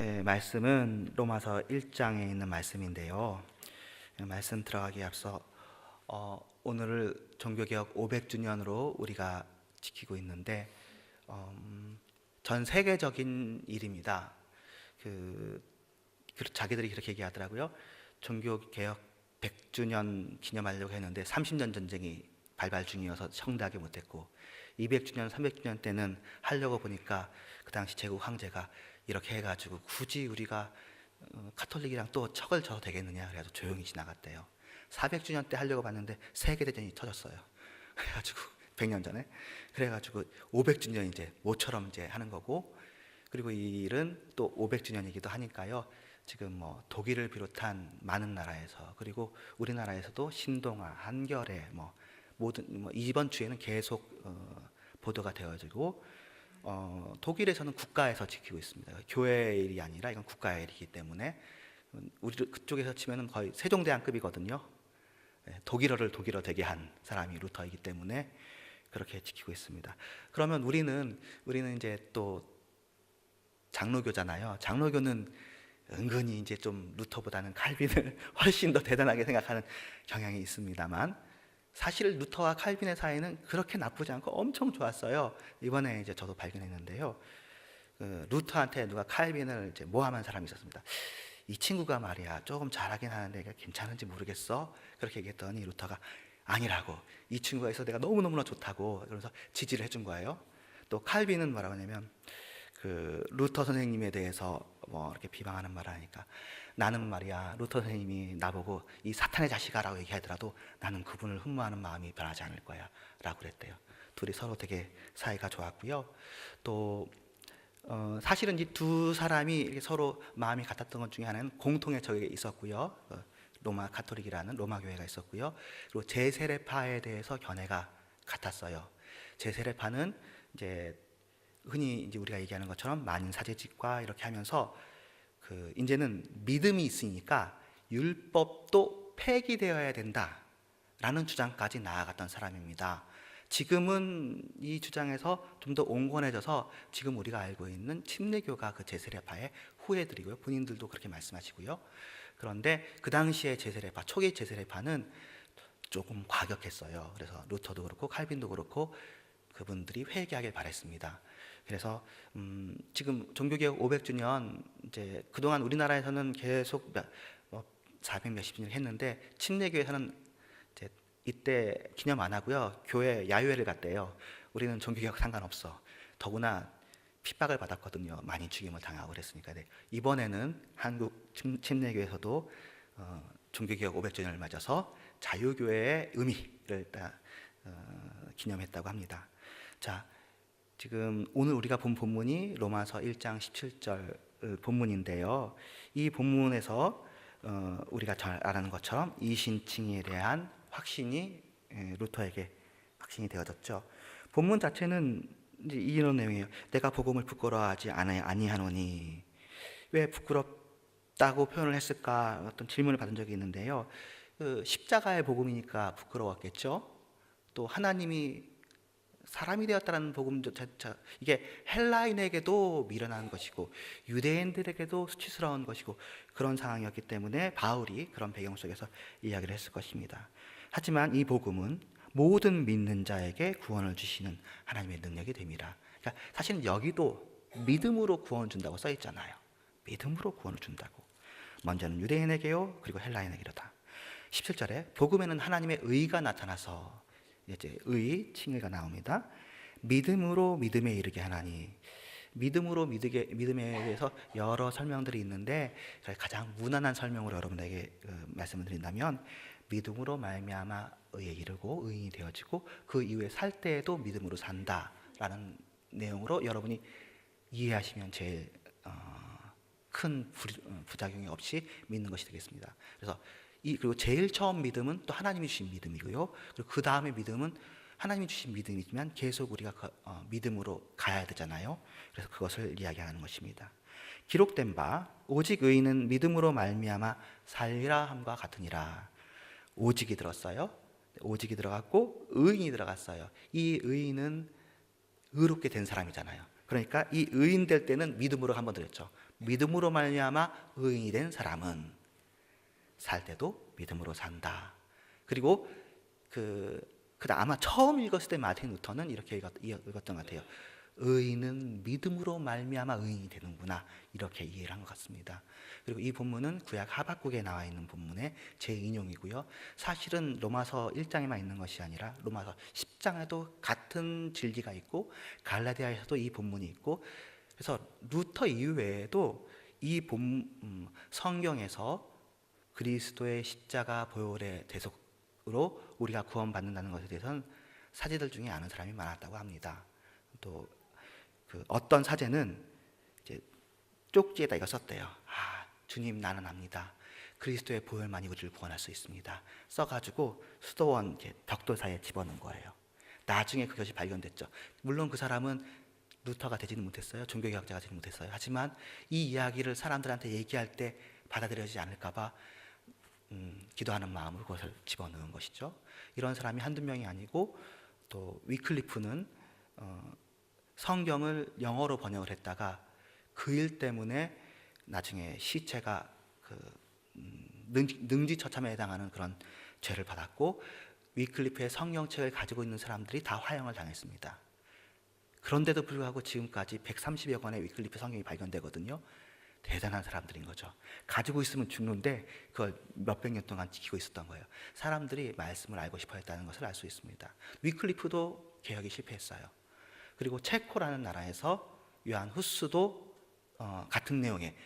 네, 말씀은 로마서 1장에 있는 말씀인데요. 말씀 들어가기에 앞서 오늘을 종교개혁 500주년으로 우리가 지키고 있는데 전 세계적인 일입니다. 자기들이 그렇게 얘기하더라고요. 종교개혁 100주년 기념하려고 했는데 30년 전쟁이 발발 중이어서 성대하게 못했고 200주년, 300주년 때는 하려고 보니까 그 당시 제국 황제가 이렇게 해가지고 굳이 우리가 카톨릭이랑 또 척을 져도 되겠느냐 그래가지고 조용히 지나갔대요. 400주년 때 하려고 봤는데 세계대전이 터졌어요. 그래가지고 100년 전에 그래가지고 500주년 이제 모처럼 이제 하는 거고, 그리고 이 일은 또 500주년이기도 하니까요. 지금 뭐 독일을 비롯한 많은 나라에서, 그리고 우리나라에서도 신동아, 한겨레 모든 이번 주에는 계속 보도가 되어지고, 독일에서는 국가에서 지키고 있습니다. 교회의 일이 아니라 이건 국가의 일이기 때문에 우리 그쪽에서 치면은 거의 세종대왕급이거든요. 독일어를 독일어 되게 한 사람이 루터이기 때문에 그렇게 지키고 있습니다. 그러면 우리는 이제 또 장로교잖아요. 장로교는 은근히 이제 좀 루터보다는 칼빈을 훨씬 더 대단하게 생각하는 경향이 있습니다만, 사실 루터와 칼빈의 사이는 그렇게 나쁘지 않고 엄청 좋았어요. 이번에 이제 저도 발견했는데요. 루터한테 누가 칼빈을 이제 모함한 사람이 있었습니다. 이 친구가 말이야 조금 잘하긴 하는데 괜찮은지 모르겠어. 그렇게 얘기했더니 루터가 아니라고, 이 친구가 있어 내가 너무너무나 좋다고, 그러면서 지지를 해준 거예요. 또 칼빈은 뭐라고 하냐면 루터 선생님에 대해서 이렇게 비방하는 말을 하니까, 나는 말이야 루터 선생님이 나보고 이 사탄의 자식아라고 얘기하더라도 나는 그분을 흠모하는 마음이 변하지 않을 거야 라고 그랬대요. 둘이 서로 되게 사이가 좋았고요. 또 사실은 이 두 사람이 이렇게 서로 마음이 같았던 것 중에 하나는 공통의 적이 있었고요. 로마 가톨릭이라는 로마 교회가 있었고요. 그리고 제세례파에 대해서 견해가 같았어요. 제세례파는 이제 흔히 이제 우리가 얘기하는 것처럼 만인 사제직과 이렇게 하면서 이제는 믿음이 있으니까 율법도 폐기되어야 된다라는 주장까지 나아갔던 사람입니다. 지금은 이 주장에서 좀 더 온건해져서 지금 우리가 알고 있는 침례교가 그 제세례파의 후예들이고요. 본인들도 그렇게 말씀하시고요. 그런데 그 당시에 제세례파, 초기 제세례파는 조금 과격했어요. 그래서 루터도 그렇고 칼빈도 그렇고 그분들이 회개하길 바랬습니다. 그래서 지금 종교개혁 500주년 이제 그동안 우리나라에서는 계속 400 몇십 년을 했는데, 침례교에서는 이제 이때 기념 안 하고요. 교회 야유회를 갔대요. 우리는 종교개혁 상관없어. 더구나 핍박을 받았거든요. 많이 죽임을 당하고 그랬으니까. 네. 이번에는 한국 침례교에서도 종교개혁 500주년을 맞아서 자유교회의 의미를 기념했다고 합니다. 자, 지금 오늘 우리가 본 본문이 로마서 1장 17절 본문인데요. 이 본문에서 우리가 잘 아는 것처럼 이신칭에 대한 확신이 루터에게 확신이 되어졌죠. 본문 자체는 이제 이런 내용이에요. 내가 복음을 부끄러워하지 아니하노니. 왜 부끄럽다고 표현을 했을까? 어떤 질문을 받은 적이 있는데요. 십자가의 복음이니까 부끄러웠겠죠. 또 하나님이 사람이 되었다는 복음 자체, 이게 헬라인에게도 미련한 것이고 유대인들에게도 수치스러운 것이고 그런 상황이었기 때문에 바울이 그런 배경 속에서 이야기를 했을 것입니다. 하지만 이 복음은 모든 믿는 자에게 구원을 주시는 하나님의 능력이 됩니다. 그러니까 사실은 여기도 믿음으로 구원 준다고 써 있잖아요. 믿음으로 구원을 준다고. 먼저는 유대인에게요, 그리고 헬라인에게로다. 17절에 복음에는 하나님의 의가 나타나서, 이제 의, 칭의가 나옵니다. 믿음으로 믿음에 이르게 하나니. 믿음으로 믿음에 대해서 여러 설명들이 있는데 가장 무난한 설명으로 여러분에게 말씀을 드린다면, 믿음으로 말미암아 의에 이르고 의인이 되어지고 그 이후에 살 때에도 믿음으로 산다라는 내용으로 여러분이 이해하시면 제일 큰 부작용이 없이 믿는 것이 되겠습니다. 그래서 그리고 제일 처음 믿음은 또 하나님이 주신 믿음이고요. 그리고 그 다음에 믿음은 하나님이 주신 믿음이지만 계속 우리가 믿음으로 가야 되잖아요. 그래서 그것을 이야기하는 것입니다. 기록된 바 오직 의인은 믿음으로 말미암아 살리라 함과 같으니라. 오직이 들었어요. 오직이 들어갔고 의인이 들어갔어요. 이 의인은 의롭게 된 사람이잖아요. 그러니까 이 의인 될 때는 믿음으로 한번 들었죠. 믿음으로 말미암아 의인이 된 사람은 살 때도 믿음으로 산다. 그리고 아마 처음 읽었을 때 마틴 루터는 이렇게 읽었던 것 같아요. 의인은 믿음으로 말미암아 의인이 되는구나, 이렇게 이해를 한 것 같습니다. 그리고 이 본문은 구약 하박국에 나와 있는 본문의 재인용이고요. 사실은 로마서 1장에만 있는 것이 아니라 로마서 10장에도 같은 진리가 있고 갈라디아에서도 이 본문이 있고, 그래서 루터 이후에도 이 성경에서 그리스도의 십자가 보혈의 대속으로 우리가 구원받는다는 것에 대해서는 사제들 중에 아는 사람이 많았다고 합니다. 또 어떤 사제는 이제 쪽지에다 이거 썼대요. 주님, 나는 압니다. 그리스도의 보혈만이 우리를 구원할 수 있습니다. 써가지고 수도원 벽돌 사이에 집어넣은 거예요. 나중에 그것이 발견됐죠. 물론 그 사람은 루터가 되지는 못했어요. 종교개혁자가 되지 못했어요. 하지만 이 이야기를 사람들한테 얘기할 때 받아들여지지 않을까봐 기도하는 마음으로 그것을 집어넣은 것이죠. 이런 사람이 한두 명이 아니고, 또 위클리프는 성경을 영어로 번역을 했다가 그 일 때문에 나중에 시체가 능지처참에 해당하는 그런 죄를 받았고, 위클리프의 성경책을 가지고 있는 사람들이 다 화형을 당했습니다. 그런데도 불구하고 지금까지 130여 권의 위클리프 성경이 발견되거든요. 대단한 사람들인 거죠. 가지고 있으면 죽는데 그걸 몇백 년 동안 지키고 있었던 거예요. 사람들이 말씀을 알고 싶어 했다는 것을 알 수 있습니다. 위클리프도 개혁이 실패했어요. 그리고 체코라는 나라에서 요한 후스도 같은 내용의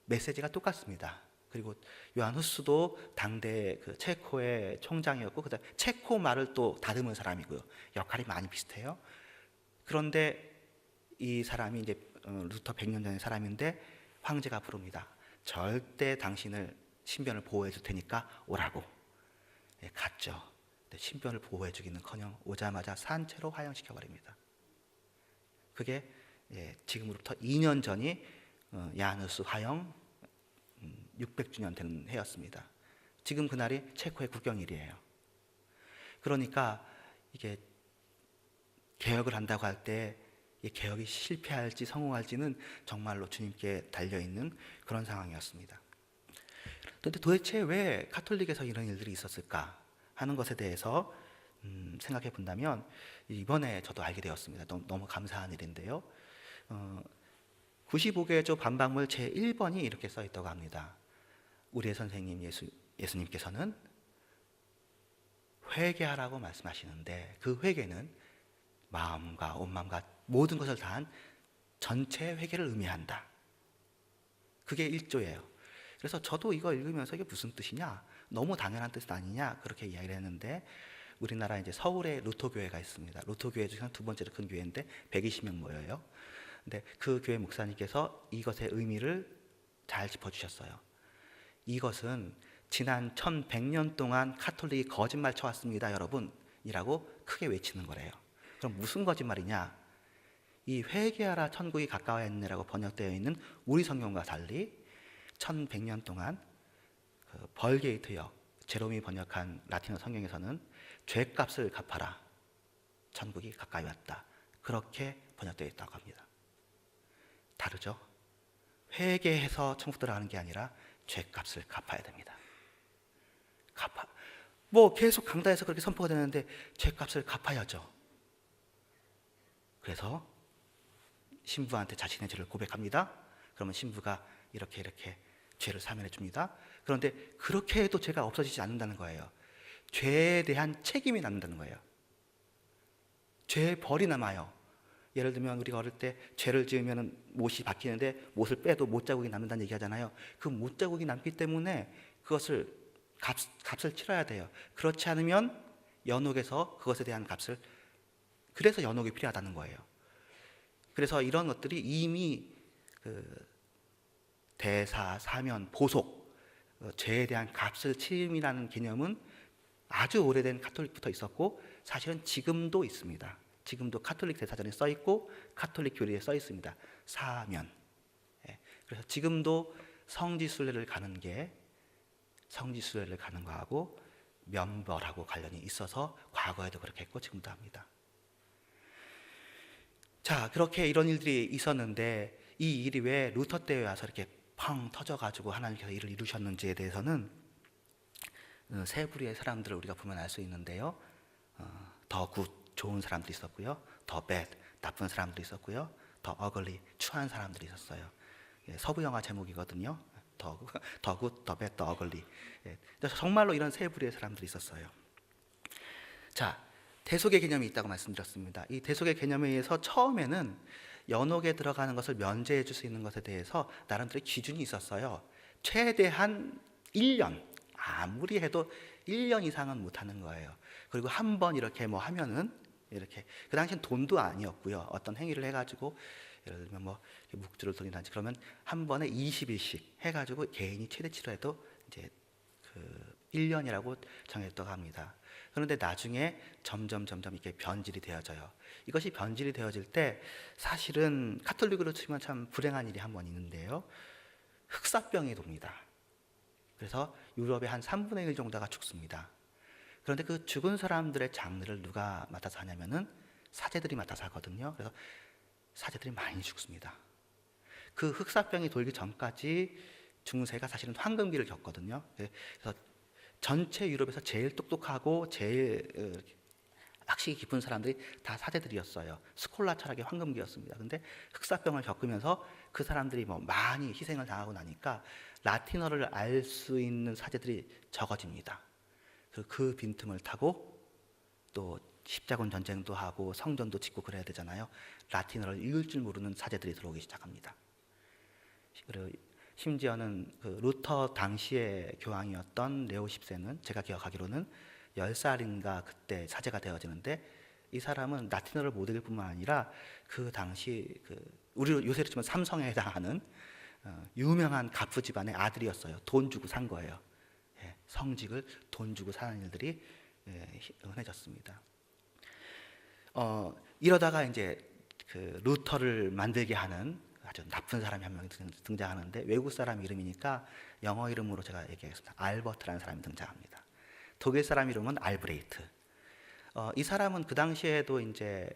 메시지가 똑같습니다. 그리고 요한 후스도 당대 체코의 총장이었고, 그다음 체코 말을 또 다듬은 사람이고요. 역할이 많이 비슷해요. 그런데 이 사람이 이제 루터 100년 전의 사람인데 황제가 부릅니다. 절대 당신을 신변을 보호해 줄 테니까 오라고. 갔죠. 신변을 보호해 주기는커녕 오자마자 산채로 화형시켜 버립니다. 그게 지금으로부터 2년 전이 야누스 화형 600주년 되는 해였습니다. 지금 그날이 체코의 국경일이에요. 그러니까 이게 개혁을 한다고 할 때 이 개혁이 실패할지 성공할지는 정말로 주님께 달려있는 그런 상황이었습니다. 그런데 도대체 왜 가톨릭에서 이런 일들이 있었을까 하는 것에 대해서 생각해 본다면, 이번에 저도 알게 되었습니다. 너무 감사한 일인데요. 95개조 반박물 제1번이 이렇게 써 있다고 합니다. 우리의 선생님 예수님께서는 회개하라고 말씀하시는데, 그 회개는 마음과 온 마음과 모든 것을 다한 전체 회개를 의미한다. 그게 1조예요. 그래서 저도 이거 읽으면서 이게 무슨 뜻이냐, 너무 당연한 뜻 아니냐, 그렇게 이야기를 했는데, 우리나라 이제 서울에 루터교회가 있습니다. 루터교회 중에서 두 번째로 큰 교회인데 120명 모여요. 근데 그 교회 목사님께서 이것의 의미를 잘 짚어주셨어요. 이것은 지난 1100년 동안 카톨릭이 거짓말 쳐왔습니다, 여러분, 이라고 크게 외치는 거래요. 그럼 무슨 거짓말이냐? 이 회개하라 천국이 가까워 있네라고 번역되어 있는 우리 성경과 달리 1100년 동안 벌게이트역, 제롬이 번역한 라틴어 성경에서는 죄값을 갚아라, 천국이 가까이 왔다, 그렇게 번역되어 있다고 합니다. 다르죠? 회개해서 천국 들어가는 게 아니라 죄값을 갚아야 됩니다. 계속 강단에서 그렇게 선포가 되는데 죄값을 갚아야죠. 그래서 신부한테 자신의 죄를 고백합니다. 그러면 신부가 이렇게 죄를 사면해 줍니다. 그런데 그렇게 해도 죄가 없어지지 않는다는 거예요. 죄에 대한 책임이 남는다는 거예요. 죄의 벌이 남아요. 예를 들면 우리가 어릴 때 죄를 지으면 못이 바뀌는데 못을 빼도 못자국이 남는다는 얘기 하잖아요. 그 못자국이 남기 때문에 그것을 값을 치러야 돼요. 그렇지 않으면 연옥에서 그것에 대한 값을, 그래서 연옥이 필요하다는 거예요. 그래서 이런 것들이 이미 대사, 사면, 보속, 죄에 대한 값을 치름이라는 개념은 아주 오래된 카톨릭부터 있었고, 사실은 지금도 있습니다. 지금도 카톨릭 대사전에 써 있고 카톨릭 교리에 써 있습니다. 사면. 그래서 지금도 성지순례를 가는 거하고 면벌하고 관련이 있어서 과거에도 그렇게 했고 지금도 합니다. 자, 그렇게 이런 일들이 있었는데 이 일이 왜 루터 때에 와서 이렇게 펑 터져가지고 하나님께서 일을 이루셨는지에 대해서는 세 부류의 사람들을 우리가 보면 알 수 있는데요. 더 굿, 좋은 사람들이 있었고요. 더 bad, 나쁜 사람들이 있었고요. 더 ugly, 추한 사람들이 있었어요. 예, 서부 영화 제목이거든요. 더 굿, 더 bad, 더 ugly. 예, 정말로 이런 세 부류의 사람들이 있었어요. 자, 대속의 개념이 있다고 말씀드렸습니다. 이 대속의 개념에 의해서 처음에는 연옥에 들어가는 것을 면제해 줄 수 있는 것에 대해서 나름대로 기준이 있었어요. 최대한 1년, 아무리 해도 1년 이상은 못하는 거예요. 그리고 한 번 이렇게 뭐 하면은 이렇게, 그 당시엔 돈도 아니었고요. 어떤 행위를 해가지고 예를 들면 뭐 묵주를 돌린다든지 그러면 한 번에 20일씩 해가지고 개인이 최대치로 해도 이제 그 1년이라고 정했다고 합니다. 그런데 나중에 점점 이렇게 변질이 되어져요. 이것이 변질이 되어질 때 사실은 카톨릭으로 치면 참 불행한 일이 한 번 있는데요. 흑사병이 돕니다. 그래서 유럽의 한 3분의 1 정도가 죽습니다. 그런데 그 죽은 사람들의 장례를 누가 맡아서 하냐면은 사제들이 맡아서 하거든요. 그래서 사제들이 많이 죽습니다. 그 흑사병이 돌기 전까지 중세가 사실은 황금기를 겪거든요. 그래서 전체 유럽에서 제일 똑똑하고 제일 학식이 깊은 사람들이 다 사제들이었어요. 스콜라 철학의 황금기였습니다. 근데 흑사병을 겪으면서 그 사람들이 뭐 많이 희생을 당하고 나니까 라틴어를 알 수 있는 사제들이 적어집니다. 그래서 그 빈틈을 타고 또 십자군 전쟁도 하고 성전도 짓고 그래야 되잖아요. 라틴어를 읽을 줄 모르는 사제들이 들어오기 시작합니다. 그리고 심지어는 그 루터 당시의 교황이었던 레오 10세는 제가 기억하기로는 10살인가 그때 사제가 되어지는데, 이 사람은 라틴어를 못 읽을 뿐만 아니라 그 당시 우리 요새로 치면 삼성에 해당하는 유명한 가프 집안의 아들이었어요. 돈 주고 산 거예요. 예, 성직을 돈 주고 사는 일들이 흔해졌습니다. 이러다가 이제 그 루터를 만들게 하는 아주 나쁜 사람이 한 명 등장하는데, 외국 사람 이름이니까 영어 이름으로 제가 얘기하겠습니다. 알버트라는 사람이 등장합니다. 독일 사람 이름은 알브레이트. 이 사람은 그 당시에도 이제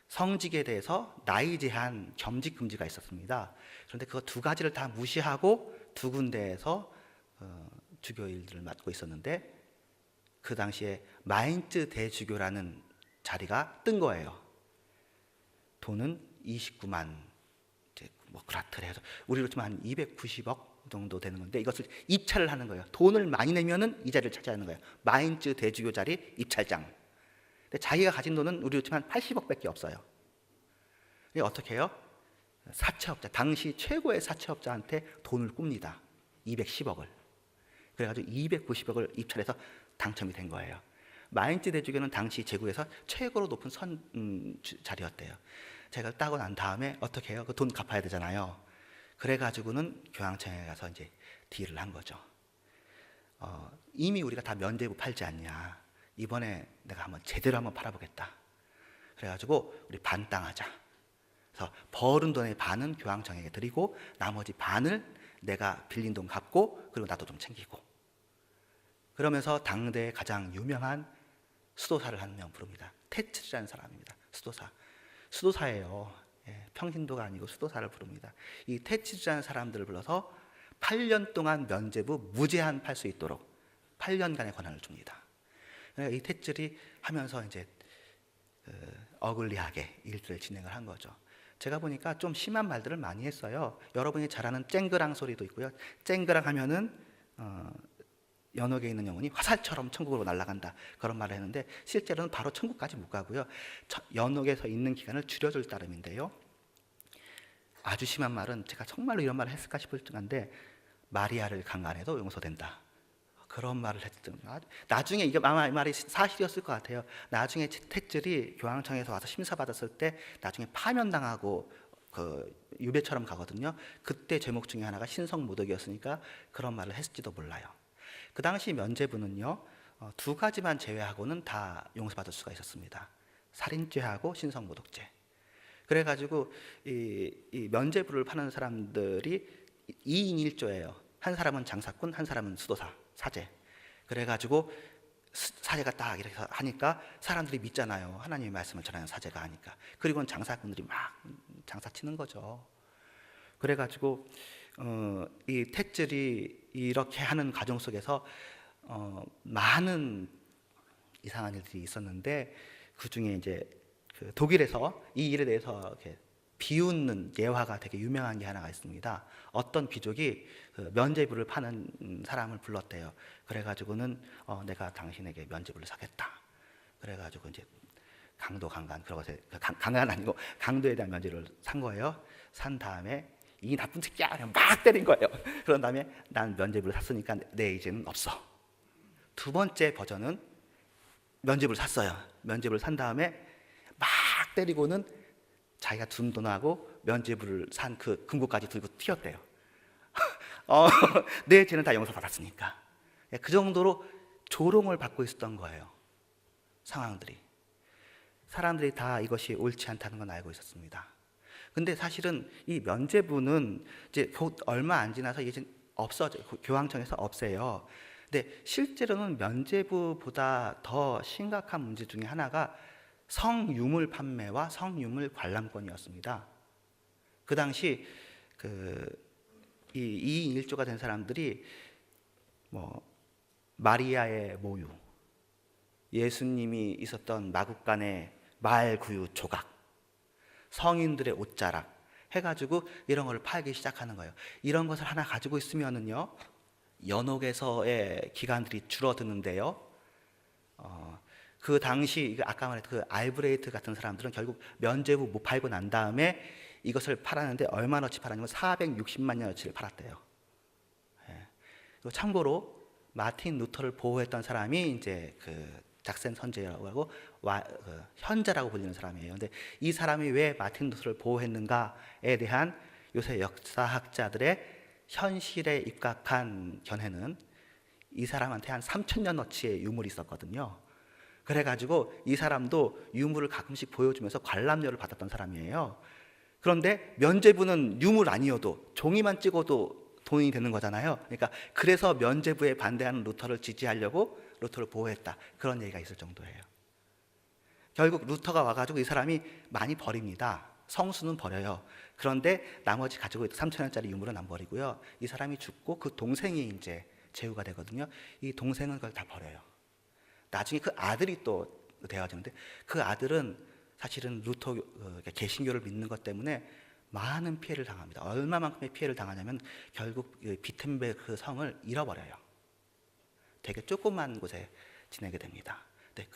성직에 대해서 나이 제한, 겸직 금지가 있었습니다. 그런데 그 두 가지를 다 무시하고 두 군데에서 주교 일들을 맡고 있었는데, 그 당시에 마인츠 대주교라는 자리가 뜬 거예요. 돈은 29만 뭐 그라트를 해서 우리로 치면 한 290억 정도 되는 건데, 이것을 입찰을 하는 거예요. 돈을 많이 내면은 이 자리를 차지하는 거예요. 마인츠 대주교 자리 입찰장. 근데 자기가 가진 돈은 우리로 치면 80억밖에 없어요. 이게 어떻게 해요? 사채업자, 당시 최고의 사채업자한테 돈을 꿉니다. 210억을. 그래가지고 290억을 입찰해서 당첨이 된 거예요. 마인츠 대주교는 당시 제국에서 최고로 높은 자리였대요. 제가 따고 난 다음에 어떻게 해요? 그 돈 갚아야 되잖아요. 그래가지고는 교황청에 가서 이제 딜을 한 거죠. 이미 우리가 다 면제부 팔지 않냐. 이번에 내가 한번 제대로 한번 팔아보겠다. 그래가지고 우리 반땅하자. 그래서 벌은 돈의 반은 교황청에게 드리고 나머지 반을 내가 빌린 돈 갚고, 그리고 나도 좀 챙기고. 그러면서 당대의 가장 유명한 수도사를 한 명 부릅니다. 테츠라는 사람입니다. 수도사예요. 예, 평신도가 아니고 수도사를 부릅니다. 이 테츠라는 사람들을 불러서 8년 동안 면제부 무제한 팔 수 있도록 8년간의 권한을 줍니다. 그러니까 이 테츠리 하면서 이제 어글리하게 일들을 진행을 한 거죠. 제가 보니까 좀 심한 말들을 많이 했어요. 여러분이 잘 아는 쨍그랑 소리도 있고요. 쨍그랑 하면은 연옥에 있는 영혼이 화살처럼 천국으로 날아간다, 그런 말을 했는데 실제로는 바로 천국까지 못 가고요. 연옥에서 있는 기간을 줄여줄 따름인데요. 아주 심한 말은 제가 정말로 이런 말을 했을까 싶을 정도인데, 마리아를 강간해도 용서된다, 그런 말을 했던. 나중에 이게 아마 이 말이 사실이었을 것 같아요. 나중에 테츠리 교황청에서 와서 심사받았을 때 나중에 파면당하고 그 유배처럼 가거든요. 그때 제목 중에 하나가 신성모독이었으니까 그런 말을 했을지도 몰라요. 그 당시 면제부는요, 두 가지만 제외하고는 다 용서받을 수가 있었습니다. 살인죄하고 신성모독죄. 그래가지고 이 면제부를 파는 사람들이 2인 1조예요. 한 사람은 장사꾼, 한 사람은 수도사, 사제. 그래가지고 사제가 딱 이렇게 하니까 사람들이 믿잖아요. 하나님의 말씀을 전하는 사제가 하니까. 그리고는 장사꾼들이 막 장사 치는 거죠. 그래가지고 이 탯줄이 이렇게 하는 과정 속에서 많은 이상한 일들이 있었는데, 그 중에 이제 그 독일에서 이 일에 대해서 이렇게 비웃는 예화가 되게 유명한 게 하나가 있습니다. 어떤 귀족이 그 면죄부를 파는 사람을 불렀대요. 그래가지고는 내가 당신에게 면죄부를 사겠다. 그래가지고 이제 강간, 그러고서 강간 아니고 강도에 대한 면죄부를 산 거예요. 산 다음에 이 나쁜 새끼야 그냥 막 때린 거예요. 그런 다음에 난 면죄부를 샀으니까 내 이제는 없어. 두 번째 버전은 면죄부를 샀어요. 면죄부를 산 다음에 막 때리고는 자기가 준 돈하고 면죄부를 산 그 금고까지 들고 튀었대요. 내 죄는 다 용서받았으니까. 그 정도로 조롱을 받고 있었던 거예요. 상황들이. 사람들이 다 이것이 옳지 않다는 건 알고 있었습니다. 근데 사실은 이 면죄부는 이제 곧 얼마 안 지나서 이제 없어져요. 교황청에서 없애요. 근데 실제로는 면죄부보다 더 심각한 문제 중에 하나가 성유물 판매와 성유물 관람권이었습니다. 그 당시 이 2인 1조가 된 사람들이 뭐 마리아의 모유, 예수님이 있었던 마국간의 말구유 조각, 성인들의 옷자락 해가지고 이런 걸 팔기 시작하는 거예요. 이런 것을 하나 가지고 있으면은요, 연옥에서의 기간들이 줄어드는데요. 그 당시 아까 말했던 그 알브레이트 같은 사람들은 결국 면죄부 못 팔고 난 다음에 이것을 팔았는데 얼마나치 팔았냐면 460만 년어치를 팔았대요. 예. 참고로 마틴 루터를 보호했던 사람이 이제 그 작센 선제라고 하고 현자라고 불리는 사람이에요. 근데 이 사람이 왜 마틴 루터를 보호했는가에 대한 요새 역사학자들의 현실에 입각한 견해는 이 사람한테 한 3,000년어치의 유물이 있었거든요. 그래가지고 이 사람도 유물을 가끔씩 보여주면서 관람료를 받았던 사람이에요. 그런데 면죄부는 유물 아니어도 종이만 찍어도 돈이 되는 거잖아요. 그러니까 그래서 면죄부에 반대하는 루터를 지지하려고 루터를 보호했다, 그런 얘기가 있을 정도예요. 결국 루터가 와가지고 이 사람이 많이 버립니다. 성수는 버려요. 그런데 나머지 가지고 있던 3,000원짜리 유물은 안 버리고요. 이 사람이 죽고 그 동생이 이제 제후가 되거든요. 이 동생은 그걸 다 버려요. 나중에 그 아들이 또 되어지는데, 그 아들은 사실은 루터 개신교를 믿는 것 때문에 많은 피해를 당합니다. 얼마만큼의 피해를 당하냐면 결국 비텐베르크 성을 잃어버려요. 되게 조그만 곳에 지내게 됩니다. 네,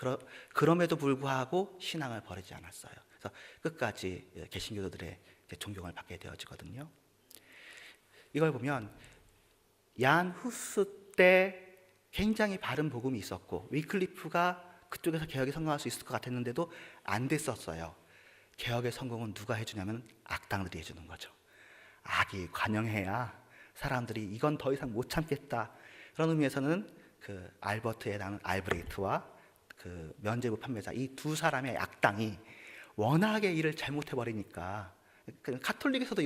그럼에도 불구하고 신앙을 버리지 않았어요. 그래서 끝까지 개신교도들의 존경을 받게 되어지거든요. 이걸 보면 얀 후스 때 굉장히 바른 복음이 있었고, 위클리프가 그쪽에서 개혁에 성공할 수 있을 것 같았는데도 안 됐었어요. 개혁의 성공은 누가 해주냐면 악당들이 해주는 거죠. 악이 관영해야 사람들이 이건 더 이상 못 참겠다. 그런 의미에서는 그 알버트에 나는 알브레이트와 그 면죄부 판매자, 이 두 사람의 악당이 워낙에 일을 잘못해버리니까 카톨릭에서도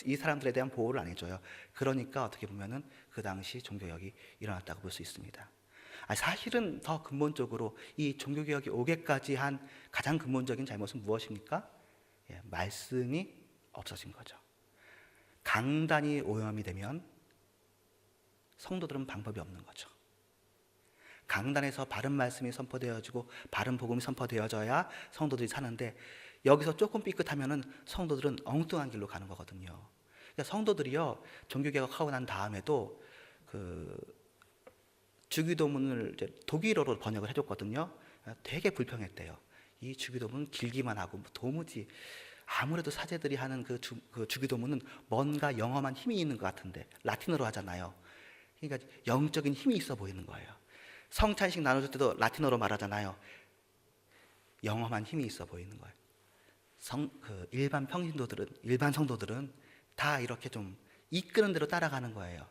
이 사람들에 대한 보호를 안 해줘요. 그러니까 어떻게 보면은 그 당시 종교개혁이 일어났다고 볼 수 있습니다. 사실은 더 근본적으로 이 종교개혁이 오게까지 한 가장 근본적인 잘못은 무엇입니까? 말씀이 없어진 거죠. 강단이 오염이 되면 성도들은 방법이 없는 거죠. 강단에서 바른 말씀이 선포되어지고 바른 복음이 선포되어져야 성도들이 사는데, 여기서 조금 삐끗하면은 성도들은 엉뚱한 길로 가는 거거든요. 그러니까 성도들이요, 종교개혁하고 난 다음에도 그 주기도문을 이제 독일어로 번역을 해줬거든요. 되게 불평했대요. 이 주기도문 길기만 하고 도무지, 아무래도 사제들이 하는 그 주기도문은 뭔가 영험한 힘이 있는 것 같은데 라틴어로 하잖아요. 그러니까 영적인 힘이 있어 보이는 거예요. 성찬식 나눠줄 때도 라틴어로 말하잖아요. 영험한 힘이 있어 보이는 거예요. 일반 성도들은 다 이렇게 좀 이끄는 대로 따라가는 거예요.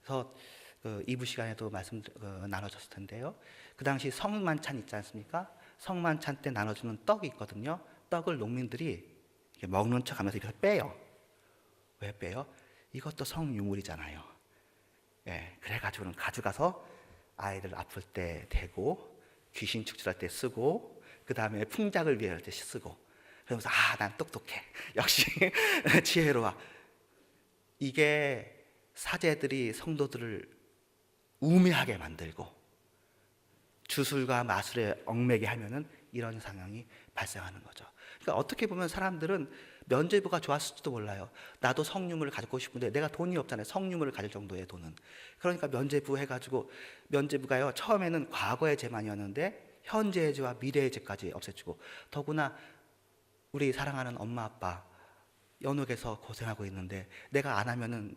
그래서 2부 시간에도 말씀 나눠줬을 텐데요. 그 당시 성만찬 있지 않습니까? 성만찬 때 나눠주는 떡이 있거든요. 떡을 농민들이 이렇게 먹는 척 하면서 이렇게 빼요. 왜 빼요? 이것도 성유물이잖아요. 그래가지고는 가져가서 아이들 아플 때 대고, 귀신 축출할 때 쓰고, 그 다음에 풍작을 위할 때 쓰고, 그러면서 난 똑똑해, 역시 지혜로워. 이게 사제들이 성도들을 우매하게 만들고 주술과 마술에 얽매게 하면은 이런 상황이 발생하는 거죠. 그러니까 어떻게 보면 사람들은 면죄부가 좋았을지도 몰라요. 나도 성유물을 가지고 싶은데 내가 돈이 없잖아요. 성유물을 가질 정도의 돈은. 그러니까 면죄부 해가지고, 면죄부가요 처음에는 과거의 죄만이었는데 현재의 죄와 미래의 죄까지 없애주고, 더구나 우리 사랑하는 엄마 아빠 연옥에서 고생하고 있는데 내가 안 하면은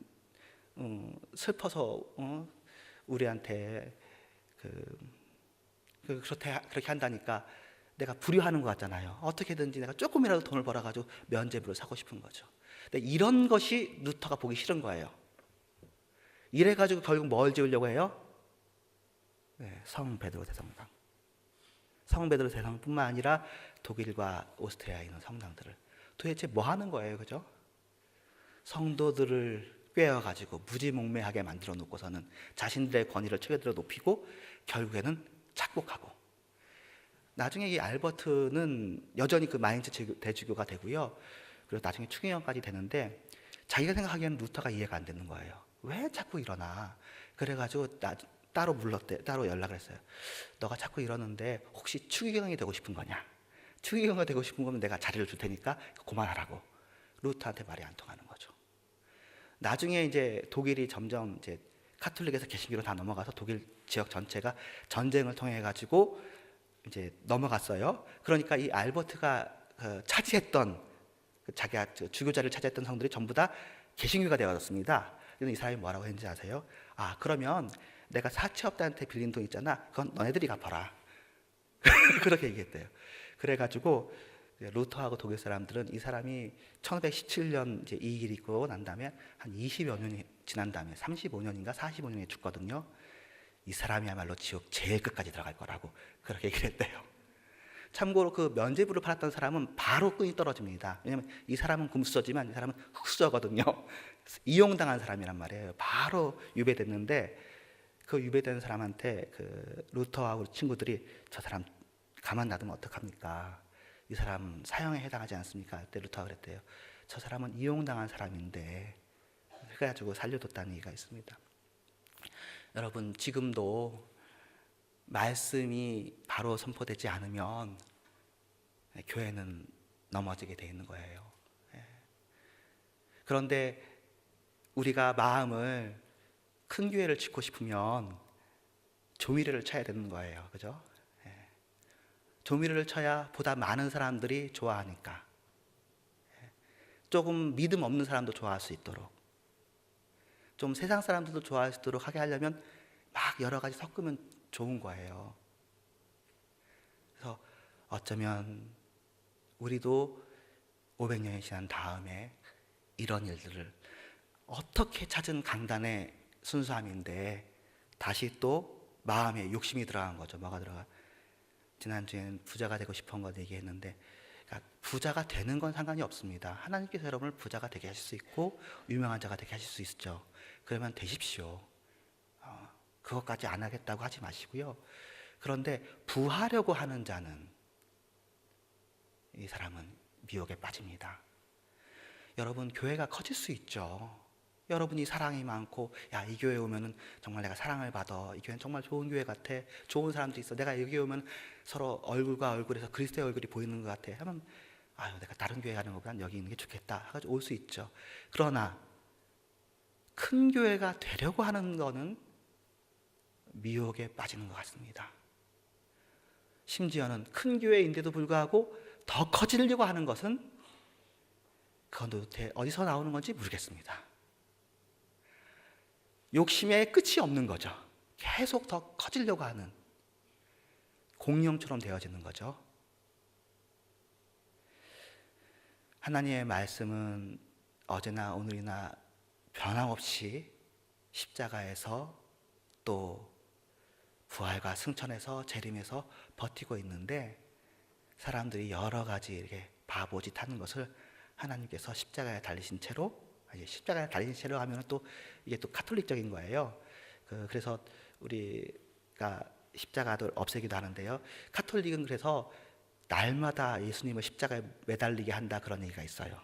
슬퍼서 우리한테 그렇게 한다니까 내가 불효하는 것 같잖아요. 어떻게든지 내가 조금이라도 돈을 벌어가지고 면죄부를 사고 싶은 거죠. 근데 이런 것이 루터가 보기 싫은 거예요. 이래가지고 결국 뭘 지으려고 해요? 네, 성 베드로 대성당. 성 베드로 대성뿐만 아니라 독일과 오스트리아에 있는 성당들을 도대체 뭐 하는 거예요, 그죠? 성도들을 꿰어가지고 무지몽매하게 만들어 놓고서는 자신들의 권위를 최대로 높이고 결국에는 착복하고, 나중에 이 알버트는 여전히 그 마인츠 대주교가 되고요. 그리고 나중에 추기경까지 되는데 자기가 생각하기에는 루터가 이해가 안 되는 거예요. 왜 자꾸 이러나? 그래가지고 따로 불렀대. 따로 연락을 했어요. 너가 자꾸 이러는데 혹시 추기경이 되고 싶은 거냐? 추기경이 되고 싶은 거면 내가 자리를 줄 테니까 그만하라고. 루터한테 말이 안 통하는 거죠. 나중에 이제 독일이 점점 이제 카톨릭에서 개신교로 다 넘어가서 독일 지역 전체가 전쟁을 통해 가지고 이제 넘어갔어요. 그러니까 이 알버트가 차지했던 자기가 주교자를 차지했던 성들이 전부 다 개신교가 되어졌습니다. 그래서 이 사람이 뭐라고 했는지 아세요? 아, 그러면 내가 사채업자한테 빌린 돈 있잖아. 그건 너네들이 갚아라. 그렇게 얘기했대요. 그래가지고 루터하고 독일 사람들은 이 사람이 1517년 이제 이 일이 있고 난 다음에 한 20여 년이 지난 다음에 35년인가 45년에 죽거든요. 이 사람이야말로 지옥 제일 끝까지 들어갈 거라고 그렇게 얘기를 했대요. 참고로 그 면죄부를 팔았던 사람은 바로 끈이 떨어집니다. 왜냐하면 이 사람은 금수저지만 이 사람은 흑수저거든요. 이용당한 사람이란 말이에요. 바로 유배됐는데 그 유배된 사람한테 그 루터와 우리 친구들이 저 사람 가만 놔두면 어떡합니까? 이 사람 사형에 해당하지 않습니까? 그때 루터가 그랬대요. 저 사람은 이용당한 사람인데, 그래가지고 살려뒀다는 얘기가 있습니다. 여러분, 지금도 말씀이 바로 선포되지 않으면 교회는 넘어지게 돼 있는 거예요. 그런데 우리가 마음을 큰 교회를 짓고 싶으면 조미료를 쳐야 되는 거예요. 그죠? 조미료를 쳐야 보다 많은 사람들이 좋아하니까. 조금 믿음 없는 사람도 좋아할 수 있도록, 좀 세상 사람들도 좋아할 수 있도록 하게 하려면 막 여러 가지 섞으면 좋은 거예요. 그래서 어쩌면 우리도 500년이 지난 다음에 이런 일들을 어떻게 찾은 강단의 순수함인데 다시 또 마음에 욕심이 들어간 거죠. 뭐가 들어가? 지난주에는 부자가 되고 싶은 거 얘기했는데, 그러니까 부자가 되는 건 상관이 없습니다. 하나님께서 여러분을 부자가 되게 하실 수 있고 유명한 자가 되게 하실 수 있죠. 그러면 되십시오. 그것까지 안 하겠다고 하지 마시고요. 그런데 부하려고 하는 자는, 이 사람은 미혹에 빠집니다. 여러분, 교회가 커질 수 있죠. 여러분이 사랑이 많고, 야, 이 교회 오면은 정말 내가 사랑을 받아. 이 교회는 정말 좋은 교회 같아. 좋은 사람들이 있어. 내가 여기 오면 서로 얼굴과 얼굴에서 그리스도의 얼굴이 보이는 것 같아. 하면, 아유, 내가 다른 교회 가는 것보단 여기 있는 게 좋겠다. 해가지고 올 수 있죠. 그러나 큰 교회가 되려고 하는 거는 미혹에 빠지는 것 같습니다. 심지어는 큰 교회인데도 불구하고 더 커지려고 하는 것은, 그건 도대체 어디서 나오는 건지 모르겠습니다. 욕심에 끝이 없는 거죠. 계속 더 커지려고 하는 공룡처럼 되어지는 거죠. 하나님의 말씀은 어제나 오늘이나 변함없이 십자가에서 또 부활과 승천에서 재림에서 버티고 있는데, 사람들이 여러 가지 이렇게 바보짓 하는 것을 하나님께서 십자가에 달리신 채로, 십자가에 달리신 채로 하면 또 이게 또 카톨릭적인 거예요. 그래서 우리가 십자가를 없애기도 하는데요. 카톨릭은 그래서 날마다 예수님을 십자가에 매달리게 한다, 그런 얘기가 있어요.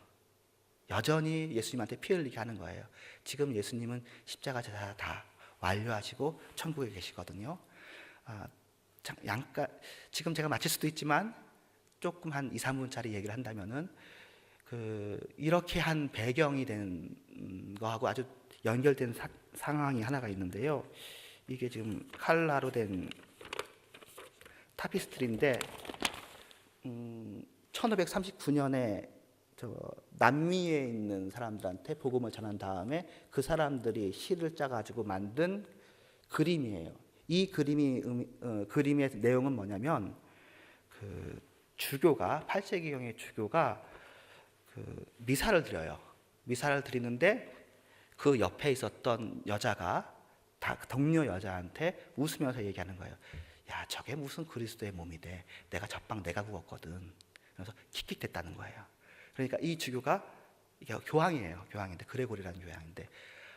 여전히 예수님한테 피 흘리게 하는 거예요. 지금 예수님은 십자가 제사 다 완료하시고 천국에 계시거든요. 지금 제가 마칠 수도 있지만 조금 한 2, 3분짜리 얘기를 한다면은 이렇게 한 배경이 된 거하고 아주 연결된 상황이 하나가 있는데요. 이게 지금 칼라로 된 타피스트리인데 1539년에 남미에 있는 사람들한테 복음을 전한 다음에 그 사람들이 시를 짜가지고 만든 그림이에요. 이 그림의 내용은 뭐냐면 주교가 8세기경의 주교가 미사를 드려요. 미사를 드리는데 그 옆에 있었던 여자가 동료 여자한테 웃으면서 얘기하는 거예요. 야, 저게 무슨 그리스도의 몸이 돼. 내가 젖방 내가 구웠거든. 그래서 킥킥댔다는 거예요. 그러니까 이 주교가 이게 교황이에요. 교황인데 그레고리라는 교황인데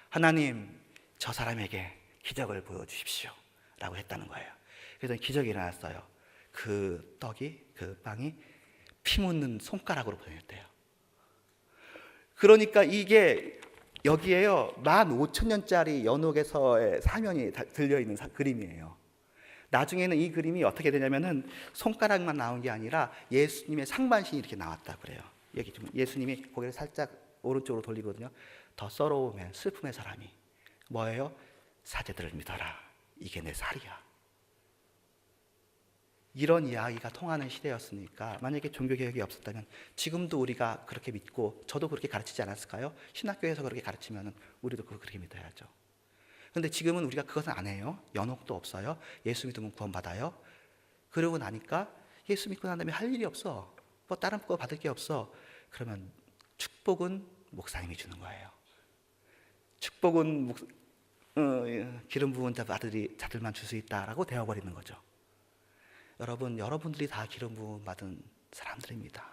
하나님 저 사람에게 기적을 보여주십시오 라고 했다는 거예요. 그래서 기적이 일어났어요. 그 빵이 피 묻는 손가락으로 변했대요. 그러니까 이게 여기에요 15,000년짜리 연옥에서의 사명이 들려있는 그림이에요. 나중에는 이 그림이 어떻게 되냐면은 손가락만 나온 게 아니라 예수님의 상반신이 이렇게 나왔다 그래요. 여기 좀 예수님이 고개를 살짝 오른쪽으로 돌리거든요. 더 서러우면 슬픔의 사람이 뭐예요? 사제들을 믿어라. 이게 내 살이야. 이런 이야기가 통하는 시대였으니까 만약에 종교개혁이 없었다면 지금도 우리가 그렇게 믿고 저도 그렇게 가르치지 않았을까요? 신학교에서 그렇게 가르치면 우리도 그렇게 믿어야죠. 그런데 지금은 우리가 그것은 안 해요. 연옥도 없어요. 예수 믿으면 구원받아요. 그러고 나니까 예수 믿고 난 다음에 할 일이 없어. 뭐 다른 거 받을 게 없어. 그러면 축복은 목사님이 주는 거예요. 축복은 기름 부은 자들만 줄 수 있다라고 되어버리는 거죠. 여러분들이 다 기름 부음 받은 사람들입니다.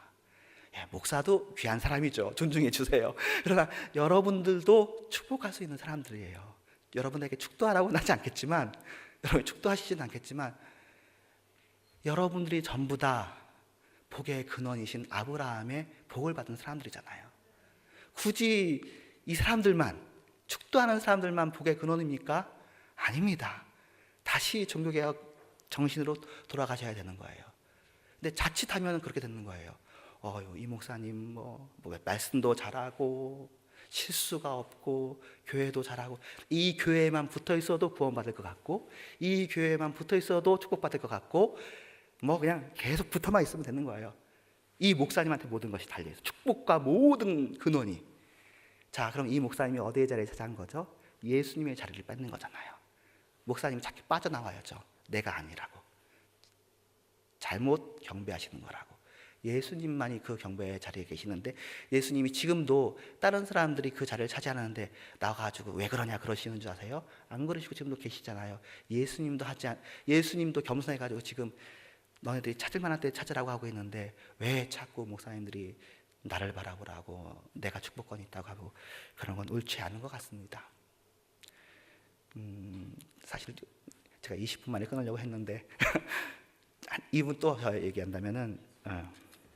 예, 목사도 귀한 사람이죠. 존중해 주세요. 그러나 여러분들도 축복할 수 있는 사람들이에요. 여러분에게 축도하라고는 하지 않겠지만, 여러분 축도하시지는 않겠지만, 여러분들이 전부 다 복의 근원이신 아브라함의 복을 받은 사람들이잖아요. 굳이 이 사람들만, 축도하는 사람들만 복의 근원입니까? 아닙니다. 다시 종교개혁 정신으로 돌아가셔야 되는 거예요. 근데 자칫하면 그렇게 되는 거예요. 이 목사님 뭐 말씀도 잘하고 실수가 없고 교회도 잘하고 이 교회에만 붙어 있어도 구원받을 것 같고 이 교회에만 붙어 있어도 축복받을 것 같고 뭐 그냥 계속 붙어만 있으면 되는 거예요. 이 목사님한테 모든 것이 달려있어요. 축복과 모든 근원이. 자, 그럼 이 목사님이 어디의 자리에 차지한 거죠? 예수님의 자리를 뺏는 거잖아요. 목사님이 자꾸 빠져나와야죠. 내가 아니라고. 잘못 경배하시는 거라고. 예수님만이 그 경배의 자리에 계시는데 예수님이 지금도 다른 사람들이 그 자리를 차지하는데 나와가지고 왜 그러냐 그러시는 줄 아세요? 안 그러시고 지금도 계시잖아요. 예수님도 겸손해가지고 지금 너네들이 찾을 만한 때 찾으라고 하고 있는데 왜 자꾸 목사님들이 나를 바라보라고 내가 축복권이 있다고 하고 그런 건 옳지 않은 것 같습니다. 사실 제가 20분 만에 끊으려고 했는데 2분 또 얘기한다면은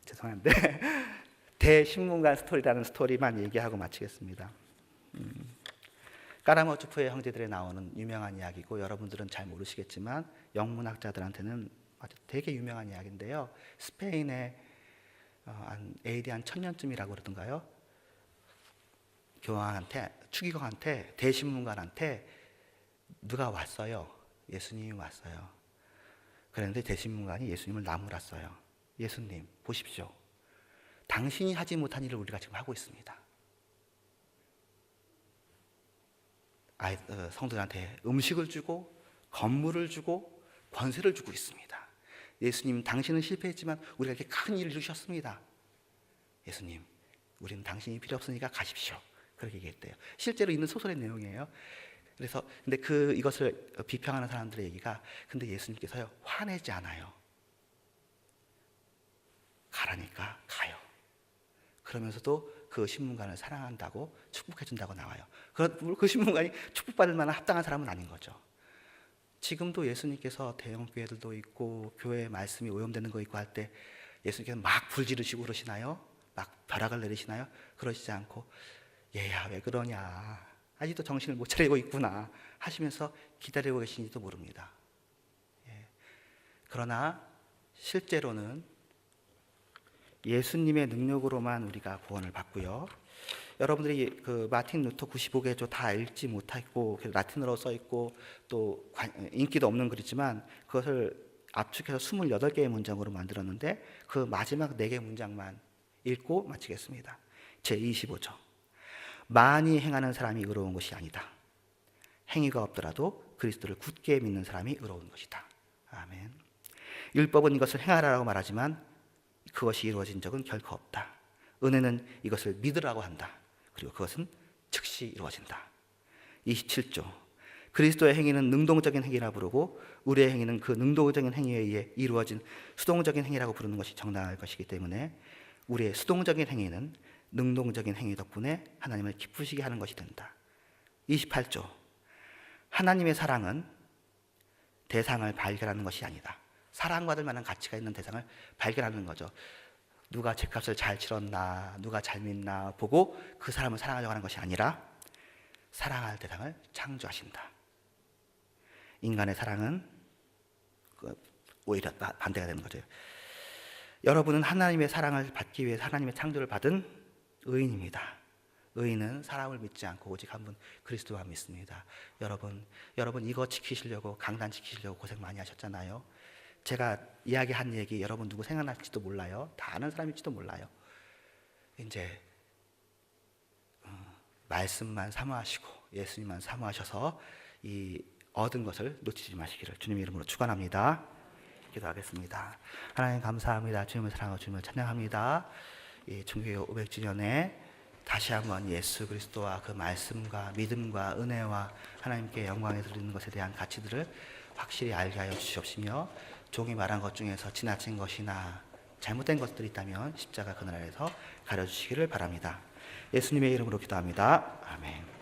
죄송한데 대신문관 스토리라는 스토리만 얘기하고 마치겠습니다. 까라모초프의 형제들에 나오는 유명한 이야기고 여러분들은 잘 모르시겠지만 영문학자들한테는 아주 되게 유명한 이야기인데요. 스페인의 AD 한 1000년쯤이라고 그러던가요. 추기경한테 대신문관한테 누가 왔어요. 예수님이 왔어요. 그런데 대신문관이 예수님을 나무랐어요. 예수님 보십시오. 당신이 하지 못한 일을 우리가 지금 하고 있습니다. 성도들한테 음식을 주고 건물을 주고 권세를 주고 있습니다. 예수님 당신은 실패했지만 우리가 이렇게 큰 일을 이루셨습니다. 예수님 우리는 당신이 필요 없으니까 가십시오. 그렇게 얘기했대요. 실제로 있는 소설의 내용이에요. 그래서 근데 이것을 비평하는 사람들의 얘기가 근데 예수님께서요 화내지 않아요. 가라니까 가요. 그러면서도 그 신문관을 사랑한다고 축복해준다고 나와요. 그 신문관이 축복받을 만한 합당한 사람은 아닌 거죠. 지금도 예수님께서 대형 교회들도 있고 교회에 말씀이 오염되는 거 있고 할 때 예수님께서 막 불지르시고 그러시나요? 막 벼락을 내리시나요? 그러시지 않고 얘야 왜 그러냐, 아직도 정신을 못 차리고 있구나 하시면서 기다리고 계신지도 모릅니다. 그러나 실제로는 예수님의 능력으로만 우리가 구원을 받고요. 여러분들이 그 마틴 루터 95개조 다 읽지 못했고 라틴어로 써 있고 또 인기도 없는 글이지만 그것을 압축해서 28개의 문장으로 만들었는데 그 마지막 4개 문장만 읽고 마치겠습니다. 제25조. 많이 행하는 사람이 의로운 것이 아니다. 행위가 없더라도 그리스도를 굳게 믿는 사람이 의로운 것이다. 아멘. 율법은 이것을 행하라고 말하지만 그것이 이루어진 적은 결코 없다. 은혜는 이것을 믿으라고 한다. 그리고 그것은 즉시 이루어진다. 27조. 그리스도의 행위는 능동적인 행위라 부르고 우리의 행위는 그 능동적인 행위에 의해 이루어진 수동적인 행위라고 부르는 것이 정당할 것이기 때문에 우리의 수동적인 행위는 능동적인 행위 덕분에 하나님을 기쁘시게 하는 것이 된다. 28조. 하나님의 사랑은 대상을 발견하는 것이 아니다. 사랑받을 만한 가치가 있는 대상을 발견하는 거죠. 누가 죗값을 잘 치렀나, 누가 잘 믿나 보고 그 사람을 사랑하려고 하는 것이 아니라 사랑할 대상을 창조하신다. 인간의 사랑은 오히려 반대가 되는 거죠. 여러분은 하나님의 사랑을 받기 위해 하나님의 창조를 받은 의인입니다. 의인은 사람을 믿지 않고 오직 한 분 그리스도만 믿습니다. 여러분 이거 지키시려고 강단 지키시려고 고생 많이 하셨잖아요. 제가 이야기한 얘기 여러분 누구 생각날지도 몰라요. 다 아는 사람일지도 몰라요. 이제 말씀만 사모하시고 예수님만 사모하셔서 이 얻은 것을 놓치지 마시기를 주님의 이름으로 축원합니다. 기도하겠습니다. 하나님 감사합니다. 주님을 사랑하고 주님을 찬양합니다. 이 종교개혁 500주년에 다시 한번 예수 그리스도와 그 말씀과 믿음과 은혜와 하나님께 영광을 드리는 것에 대한 가치들을 확실히 알게 하여 주시옵시며 종이 말한 것 중에서 지나친 것이나 잘못된 것들이 있다면 십자가 그늘에서 가려주시기를 바랍니다. 예수님의 이름으로 기도합니다. 아멘.